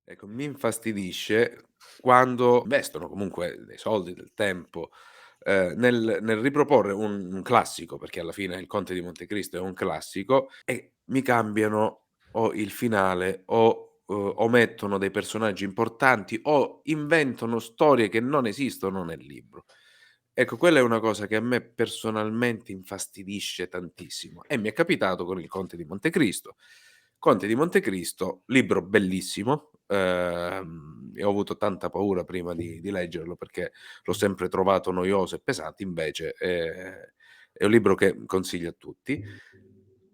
Ecco, mi infastidisce quando investono comunque dei soldi, del tempo, nel riproporre un classico, perché alla fine Il Conte di Montecristo è un classico, e mi cambiano o il finale o, omettono dei personaggi importanti o inventano storie che non esistono nel libro. Ecco, quella è una cosa che a me personalmente infastidisce tantissimo e mi è capitato con Il Conte di Montecristo. Conte di Montecristo, libro bellissimo, e ho avuto tanta paura prima di leggerlo perché l'ho sempre trovato noioso e pesante, invece, è un libro che consiglio a tutti.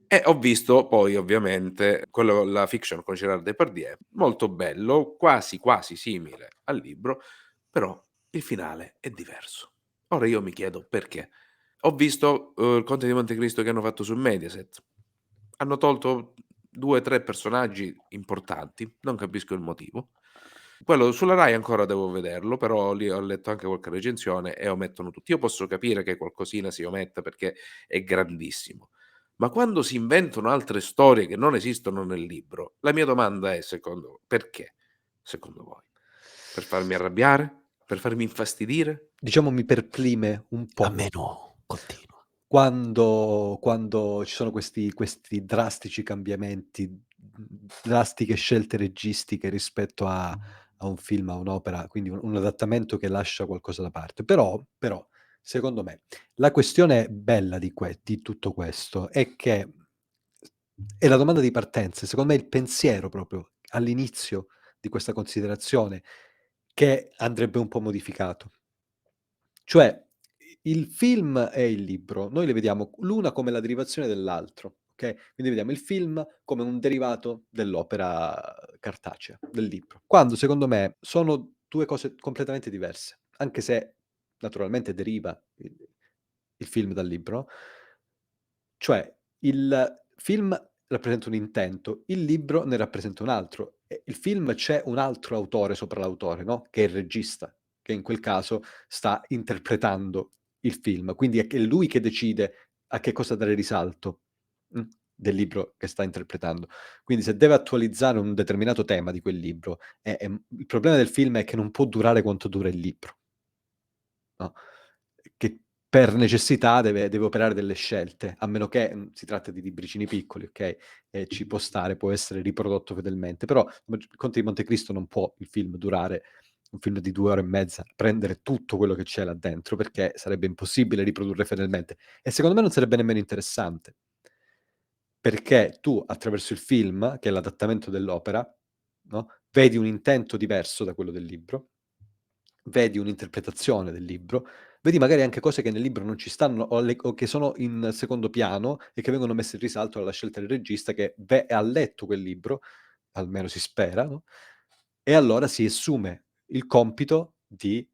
E ho visto poi ovviamente quello la fiction con Gérard Depardieu, molto bello, quasi, quasi simile al libro, però il finale è diverso. Ora io mi chiedo perché. Ho visto, Il Conte di Montecristo che hanno fatto su Mediaset. Hanno tolto 2, 3 personaggi importanti, non capisco il motivo. Quello sulla Rai ancora devo vederlo, però lì ho letto anche qualche recensione e omettono tutti. Io posso capire che qualcosina si ometta perché è grandissimo, ma quando si inventano altre storie che non esistono nel libro, la mia domanda è secondo perché, secondo voi? Per farmi arrabbiare? Per farmi infastidire? Diciamo mi perplime un A po' me no, continua. quando ci sono questi drastici cambiamenti, drastiche scelte registiche rispetto a un film, a un'opera, quindi un adattamento che lascia qualcosa da parte. Però, secondo me, la questione bella di tutto questo è che è la domanda di partenza, secondo me il pensiero proprio all'inizio di questa considerazione che andrebbe un po' modificato. Cioè, il film e il libro, noi le vediamo l'una come la derivazione dell'altro, okay, quindi vediamo il film come un derivato dell'opera cartacea, del libro, quando secondo me sono 2 cose completamente diverse, anche se naturalmente deriva il film dal libro, cioè il film rappresenta un intento, il libro ne rappresenta un altro. E il film c'è un altro autore sopra l'autore, no, che è il regista, che in quel caso sta interpretando il film. Quindi è lui che decide a che cosa dare risalto, del libro che sta interpretando. Quindi se deve attualizzare un determinato tema di quel libro, il problema del film è che non può durare quanto dura il libro, no, che per necessità deve operare delle scelte, a meno che, si tratti di libricini piccoli, okay, e ci può stare, può essere riprodotto fedelmente. Però Il Conte di Montecristo non può il film durare un film di 2 ore e mezza, prendere tutto quello che c'è là dentro, perché sarebbe impossibile riprodurre fedelmente e secondo me non sarebbe nemmeno interessante. Perché tu attraverso il film, che è l'adattamento dell'opera, no, vedi un intento diverso da quello del libro, vedi un'interpretazione del libro, vedi magari anche cose che nel libro non ci stanno o che sono in secondo piano e che vengono messe in risalto dalla scelta del regista che ha letto quel libro, almeno si spera, no, e allora si assume il compito di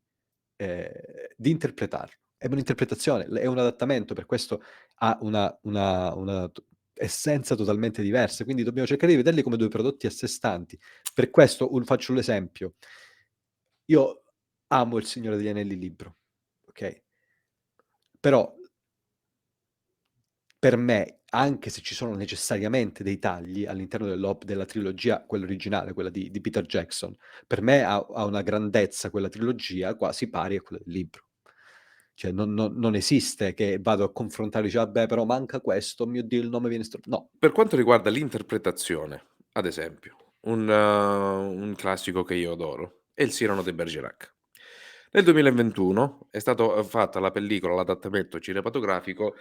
interpretarlo. È un'interpretazione, è un adattamento, per questo ha una essenza totalmente diversa, quindi dobbiamo cercare di vederli come 2 prodotti a sé stanti. Per questo faccio l'esempio: io amo Il Signore degli Anelli libro, okay, però per me, anche se ci sono necessariamente dei tagli all'interno della trilogia, quella originale, quella di Peter Jackson, per me ha una grandezza quella trilogia quasi pari a quella del libro. Cioè non esiste che vado a confrontare e dice: "Vabbè, però manca questo, oh mio Dio, il nome viene no. Per quanto riguarda l'interpretazione, ad esempio, un classico che io adoro è Il Cyrano de Bergerac. Nel 2021 è stato, fatta la pellicola, l'adattamento cinematografico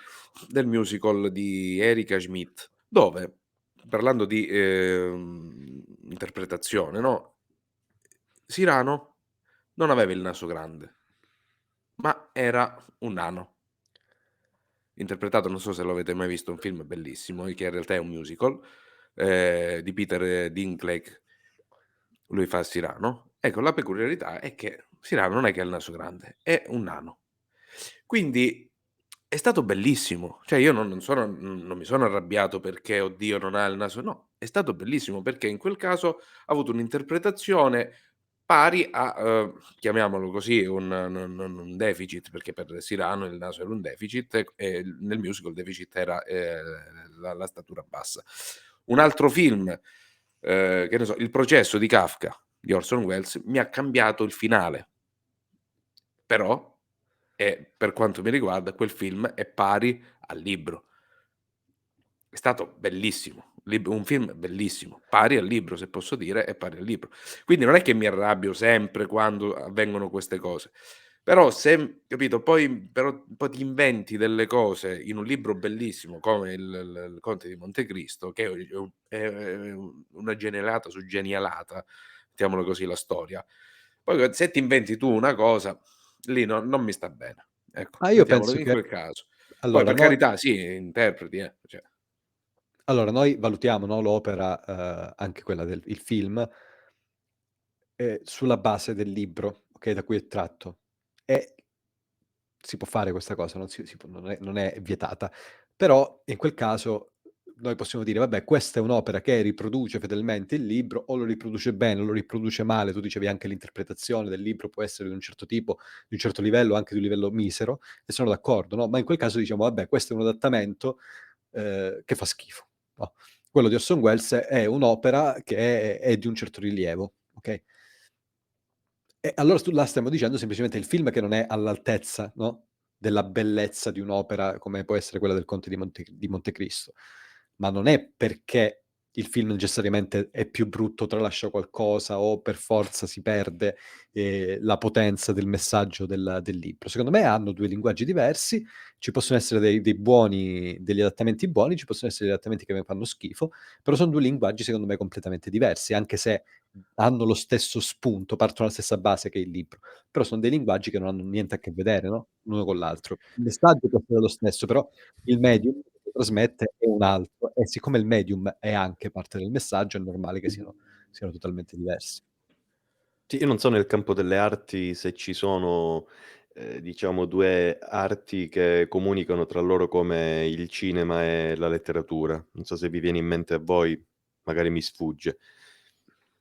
del musical di Erika Schmidt, dove, parlando di, interpretazione, no, Cyrano non aveva il naso grande, ma era un nano. Interpretato, non so se lo avete mai visto, un film bellissimo, che in realtà è un musical, di Peter Dinklage, lui fa Cyrano. Ecco, la peculiarità è che Cyrano non è che ha il naso grande, è un nano. Quindi è stato bellissimo, cioè io non mi sono arrabbiato perché: "Oddio non ha il naso", no, è stato bellissimo perché in quel caso ha avuto un'interpretazione pari a, chiamiamolo così, un deficit, perché per Cyrano il naso era un deficit e nel musical il deficit era, la statura bassa. Un altro film, che ne so, Il processo di Kafka. di Orson Welles mi ha cambiato il finale. Però, per quanto mi riguarda, quel film è pari al libro. È stato bellissimo, un film bellissimo, pari al libro, se posso dire, è pari al libro. Quindi non è che mi arrabbio sempre quando avvengono queste cose, però se capito, poi ti inventi delle cose in un libro bellissimo come il Conte di Montecristo, che è una genialata su genialata, mettiamola così, la storia. Poi se ti inventi tu una cosa, lì non mi sta bene. Ecco, Ma io mettiamolo penso in che quel caso. Poi allora per noi carità sì, interpreti, cioè. allora noi valutiamo, no, l'opera, anche quella del il film, sulla base del libro, okay, da cui è tratto. E si può fare questa cosa, non si può non è vietata. Però in quel caso noi possiamo dire: "Vabbè, questa è un'opera che riproduce fedelmente il libro, o lo riproduce bene o lo riproduce male." Tu dicevi anche l'interpretazione del libro può essere di un certo tipo, di un certo livello, anche di un livello misero, e sono d'accordo, no, ma in quel caso diciamo: "Vabbè, questo è un adattamento, che fa schifo." No, quello di Orson Welles è un'opera che è di un certo rilievo, okay? E allora tu là stiamo dicendo semplicemente il film che non è all'altezza, no, della bellezza di un'opera come può essere quella del Conte di Montecristo. Ma non è perché il film necessariamente è più brutto, tralascia qualcosa o per forza si perde, la potenza del messaggio del libro. Secondo me hanno 2 linguaggi diversi, ci possono essere degli adattamenti buoni, ci possono essere degli adattamenti che mi fanno schifo, però son 2 linguaggi secondo me completamente diversi, anche se hanno lo stesso spunto, partono dalla stessa base che il libro, però son dei linguaggi che non hanno niente a che vedere, no, l'uno con l'altro. Il messaggio può essere lo stesso, però il medium che trasmette è un altro e siccome il medium è anche parte del messaggio, è normale che siano totalmente diversi. Sì, io non so nel campo delle arti se ci sono, diciamo 2 arti che comunicano tra loro come il cinema e la letteratura. Non so se vi viene in mente a voi, magari mi sfugge.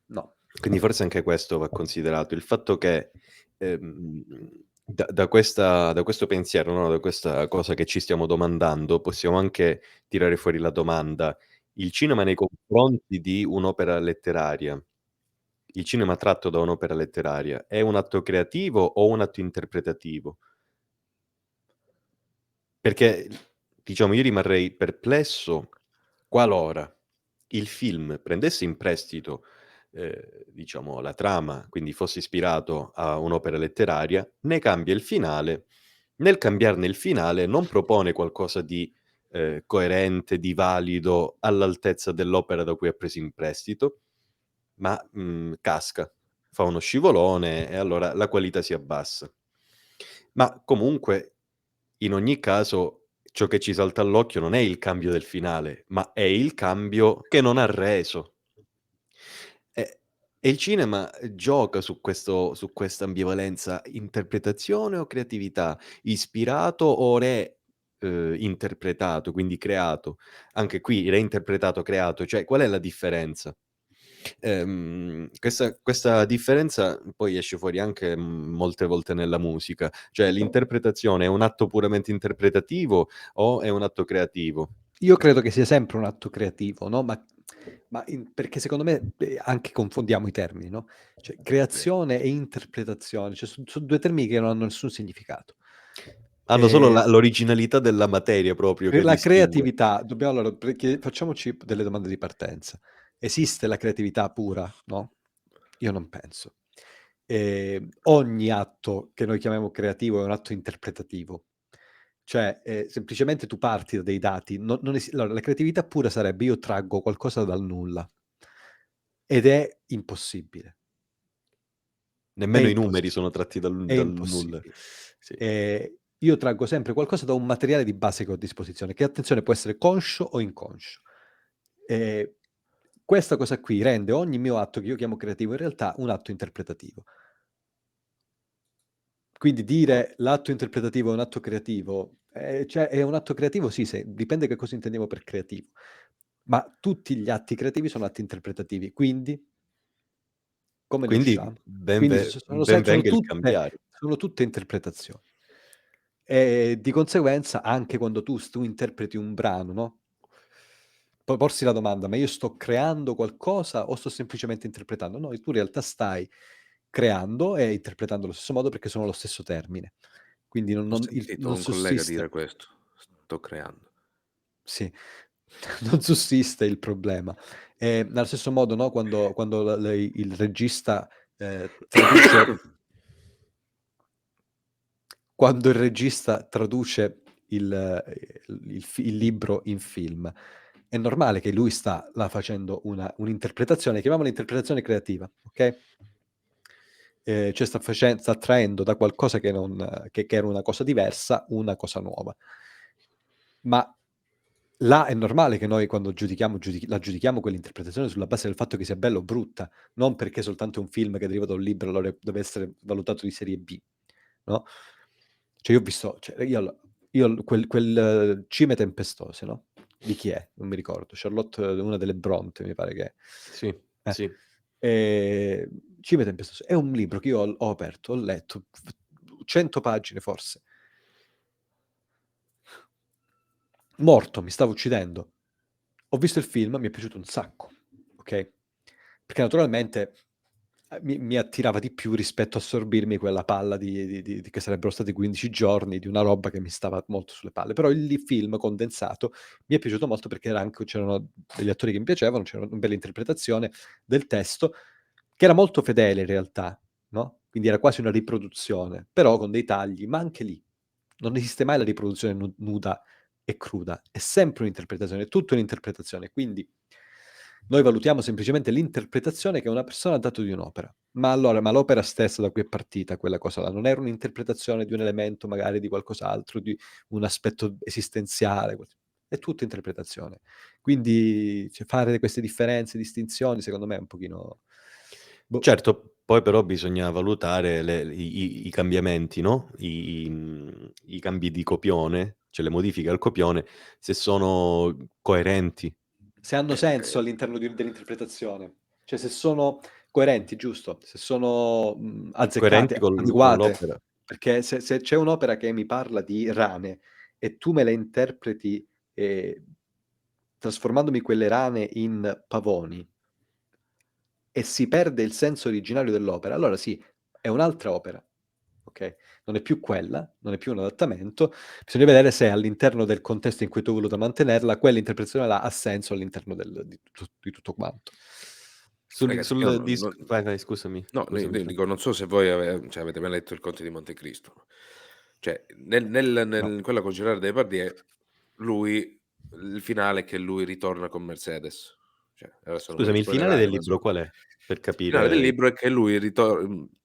No. Quindi forse anche questo va considerato. Il fatto che, ehm, da questo pensiero, no, da questa cosa che ci stiamo domandando, possiamo anche tirare fuori la domanda: il cinema nei confronti di un'opera letteraria, il cinema tratto da un'opera letteraria, è un atto creativo o un atto interpretativo? Perché, diciamo, io rimarrei perplesso qualora il film prendesse in prestito, diciamo la trama, quindi fosse ispirato a un'opera letteraria, ne cambia il finale, nel cambiarne il finale non propone qualcosa di, coerente, di valido, all'altezza dell'opera da cui ha preso in prestito, ma, casca, fa uno scivolone e allora la qualità si abbassa. Ma comunque, in ogni caso, ciò che ci salta all'occhio non è il cambio del finale, ma è il cambio che non ha reso. E e il cinema, gioca su questa ambivalenza: interpretazione o creatività? Ispirato o interpretato, quindi creato? Anche qui reinterpretato, creato, cioè qual è la differenza? Questa differenza poi esce fuori anche, molte volte nella musica, cioè l'interpretazione è un atto puramente interpretativo o è un atto creativo? Io credo che sia sempre un atto creativo, no, ma perché secondo me, anche confondiamo i termini, no, cioè Sì. creazione e interpretazione, cioè son 2 termini che non hanno nessun significato. Hanno solo Ehm l'originalità della materia proprio Per che la distingue. creatività dobbiamo allora perché facciamoci delle domande di partenza. Esiste la creatività pura? No? Io non penso. Ogni atto che noi chiamiamo creativo è un atto interpretativo. Cioè, semplicemente tu parti da dei dati, non allora la creatività pura sarebbe: io traggo qualcosa dal nulla, ed è impossibile. È Nemmeno i numeri impossibile. sono tratti È dal nulla. impossibile. Sì. Io traggo sempre qualcosa da un materiale di base che ho a disposizione, che attenzione può essere conscio o inconscio. Ehm, Questa cosa qui rende ogni mio atto che io chiamo creativo in realtà un atto interpretativo. Quindi O dire l'atto interpretativo è un atto creativo, cioè è un atto creativo sì, se dipende che cosa intendiamo per creativo, ma tutti gli atti creativi sono atti interpretativi, quindi come li quindi usciamo? Quindi ben venga il cambiare. sono tutte interpretazioni. Di conseguenza anche quando tu interpreti un brano, no, porsi la domanda: ma io sto creando qualcosa o sto semplicemente interpretando? No, tu in realtà stai creando e interpretando allo stesso modo perché sono lo stesso termine. Quindi Ho sentito non un collega dire sussiste. questo: "Sto creando". Sì, non sussiste il problema. Allo stesso modo, no, quando il regista traduce, quando il regista traduce il libro in film, è normale che lui sta là facendo un'interpretazione, chiamiamola interpretazione creativa, ok? Cioè sta traendo da qualcosa che era una cosa diversa, una cosa nuova. Ma là è normale che noi quando la giudichiamo quell'interpretazione sulla base del fatto che sia bella o brutta, non perché soltanto è un film che deriva da un libro allora deve essere valutato di serie B, no? Cioè io ho visto, cioè quel Cime tempestose, no? Di chi è? Non mi ricordo. Charlotte, una delle Bronte, mi pare che è. Sì, Eh. sì. Cime tempestose è un libro che io ho aperto, ho letto 100 pagine forse. Morto, mi stavo uccidendo. Ho visto il film, mi è piaciuto un sacco, ok? Perché naturalmente mi attirava di più rispetto a sorbirmi quella palla di che sarebbero stati 15 giorni di una roba che mi stava molto sulle palle. Però il film condensato mi è piaciuto molto perché c'erano degli attori che mi piacevano, c'era una bella interpretazione del testo, che era molto fedele in realtà, no? Quindi era quasi una riproduzione, però con dei tagli, ma anche lì non esiste mai la riproduzione nuda e cruda, è sempre un'interpretazione, è tutto un'interpretazione. Quindi noi valutiamo semplicemente l'interpretazione che una persona ha dato di un'opera. Ma allora, ma l'opera stessa da cui è partita quella cosa là, non era un'interpretazione di un elemento, magari di qualcos'altro, di un aspetto esistenziale, è tutta interpretazione. Quindi cioè, fare queste differenze, distinzioni, secondo me è un pochino... boh. Certo, poi però bisogna valutare i cambiamenti, no? I cambi di copione, cioè le modifiche al copione, se sono coerenti. Se hanno senso all'interno dell'interpretazione, cioè se sono coerenti, giusto, se sono Coerenti azzeccate, con adeguate, l'opera. perché se c'è un'opera che mi parla di rane e tu me la interpreti trasformandomi quelle rane in pavoni e si perde il senso originario dell'opera, allora sì, è un'altra opera, ok? Non è più quella, non è più un adattamento, bisogna vedere se all'interno del contesto in cui tu hai voluto mantenerla, quell'interpretazione là ha senso all'interno di tutto quanto. Ragazzi, io Vai, vai, scusami. no, Scusami, dico, non so se voi cioè, avete mai letto Il Conte di Montecristo. Cioè, No. in quella con Gerard Depardieu, lui, il finale è che lui ritorna con Mercedes. Cioè, adesso non voglio Scusami, il finale spoilerare, del ma libro insomma, qual è? Per il finale del capire. libro è che lui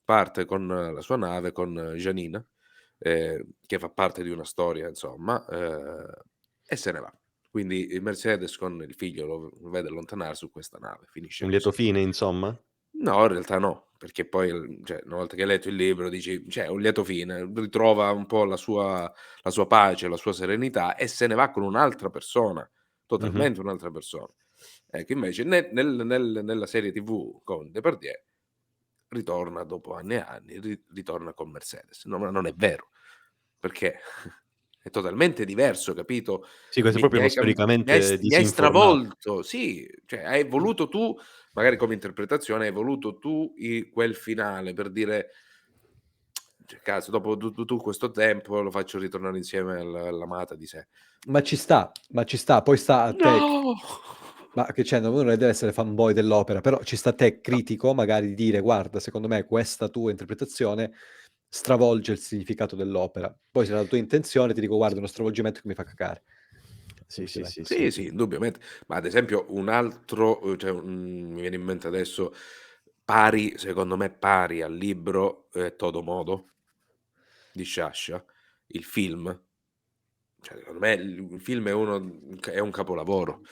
parte con la sua nave, con Janine, che fa parte di una storia, insomma, e se ne va. Quindi il Mercedes con il figlio lo vede allontanare su questa nave, finisce Un lieto così. fine, insomma? No, in realtà no, perché poi cioè, una volta che hai letto il libro dici, cioè, è un lieto fine, ritrova un po' la sua pace, la sua serenità e se ne va con un'altra persona, Mh-mh. totalmente un'altra persona. Ecco, invece nella serie TV con Depardieu ritorna dopo anni e anni, ritorna con Mercedes. No, ma non è vero, perché è totalmente diverso, capito? Sì, questo è proprio uno storicamente Mi hai disinformato. stravolto, sì, cioè hai voluto tu, magari come interpretazione, hai voluto tu quel finale per dire, cioè, cazzo, dopo tu questo tempo lo faccio ritornare insieme all'amata di sé. Ma ci sta, poi sta a te. No! Ma che c'è, uno non deve essere fanboy dell'opera, però ci sta a te No. critico magari di dire guarda, secondo me questa tua interpretazione stravolge il significato dell'opera. Poi se è la tua intenzione ti dico guarda, è uno stravolgimento che mi fa cacare. Sì, sì, sì, Semplicemente. sì. Sì, sì, indubbiamente. Ma ad esempio un altro, cioè, mi viene in mente adesso, pari, secondo me pari al libro, Todomodo di Sciascia, il film. Cioè, secondo me il film è un capolavoro.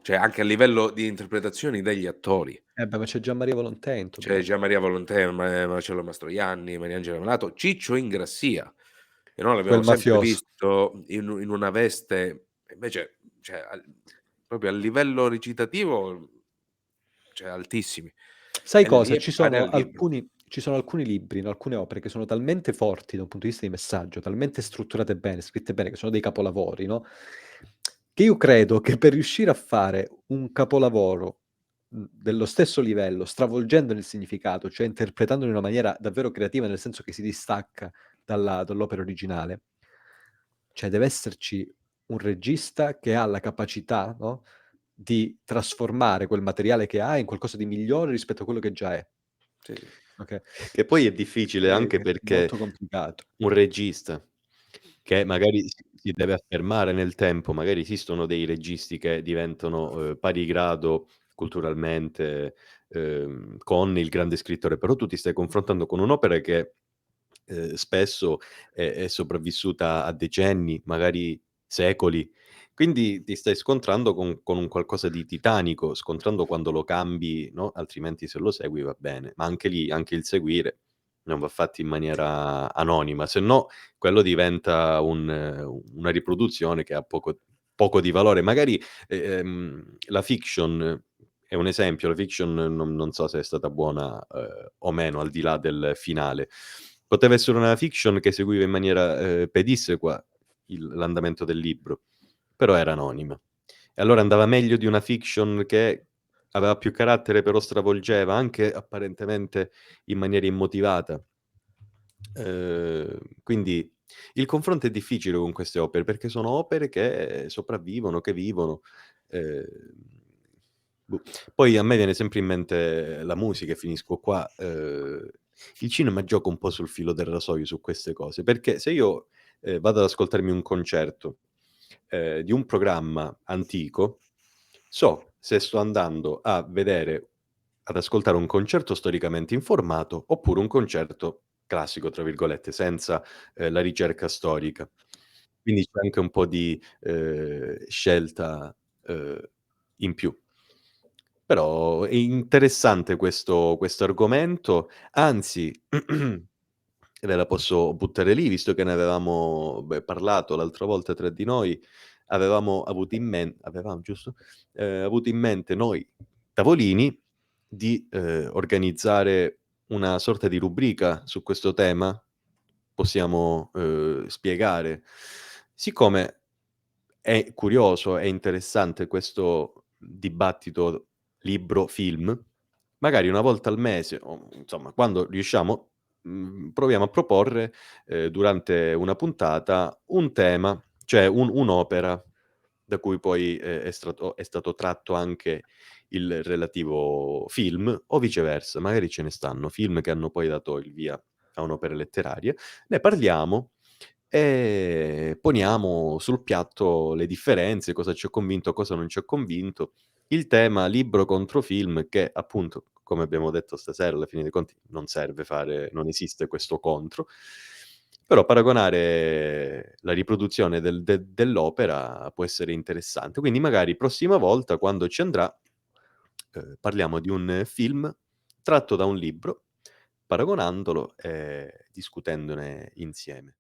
Cioè, anche a livello di interpretazioni degli attori. Beh, ma c'è Gianmaria Volontè in C'è Todomodo. Gian Maria Volontè, Marcello Mastroianni, Mariangela Melato, Ciccio Ingrassia, che noi Quel l'abbiamo sempre mafioso. visto in una veste, invece, cioè, proprio a livello recitativo, cioè, altissimi. Sai E lì cosa? è pari al libro. Ci sono alcuni libri, in alcune opere che sono talmente forti da un punto di vista di messaggio, talmente strutturate bene, scritte bene, che sono dei capolavori, no? che io credo che per riuscire a fare un capolavoro, dello stesso livello, stravolgendone il significato, cioè interpretandolo in una maniera davvero creativa, nel senso che si distacca dall'opera originale, cioè deve esserci un regista che ha la capacità, no, di trasformare quel materiale che ha in qualcosa di migliore rispetto a quello che già è. Sì, sì. Okay? Che poi è difficile anche È perché molto complicato. un regista che magari si deve affermare nel tempo, magari esistono dei registi che diventano, pari grado culturalmente, con il grande scrittore, però tu ti stai confrontando con un'opera che, spesso è sopravvissuta a decenni, magari secoli. Quindi ti stai scontrando con un qualcosa di titanico, scontrando quando lo cambi, no, altrimenti se lo segui va bene, ma anche lì, anche il seguire non va fatto in maniera anonima, se no quello diventa una riproduzione che ha poco di valore. Magari, la fiction è un esempio, la fiction non so se è stata buona, o meno, al di là del finale. Poteva essere una fiction che seguiva in maniera, pedissequa l'andamento del libro, però era anonima. E allora andava meglio di una fiction che aveva più carattere, però stravolgeva, anche apparentemente in maniera immotivata. Quindi il confronto è difficile con queste opere, perché sono opere che sopravvivono, che vivono. Ehm, boh. Poi a me viene sempre in mente la musica e finisco qua. Il cinema gioca un po' sul filo del rasoio su queste cose, perché se io, vado ad ascoltarmi un concerto, di un programma antico, so se sto andando a vedere ad ascoltare un concerto storicamente informato, oppure un concerto "classico" tra virgolette, senza, la ricerca storica. Quindi c'è anche un po' di, scelta, uhm, in più. Però è interessante questo argomento, anzi ve la posso buttare lì, visto che ne avevamo, parlato l'altra volta tra di noi, avevamo, giusto? Avuto in mente noi tavolini di, organizzare una sorta di rubrica su questo tema. Possiamo, spiegare. Siccome è curioso, è interessante questo dibattito libro, film, magari una volta al mese o insomma quando riusciamo, proviamo a proporre, durante una puntata un tema, cioè un'opera da cui poi, è stato tratto anche il relativo film o viceversa, magari ce ne stanno film che hanno poi dato il via a un'opera letteraria. Ne parliamo e poniamo sul piatto le differenze, cosa ci ha convinto, cosa non ci ha convinto. Il tema libro contro film che appunto, come abbiamo detto stasera, alla fine dei conti non esiste questo contro, però paragonare la riproduzione dell'opera può essere interessante. Quindi magari prossima volta quando ci andrà, parliamo di un film tratto da un libro, paragonandolo e discutendone insieme.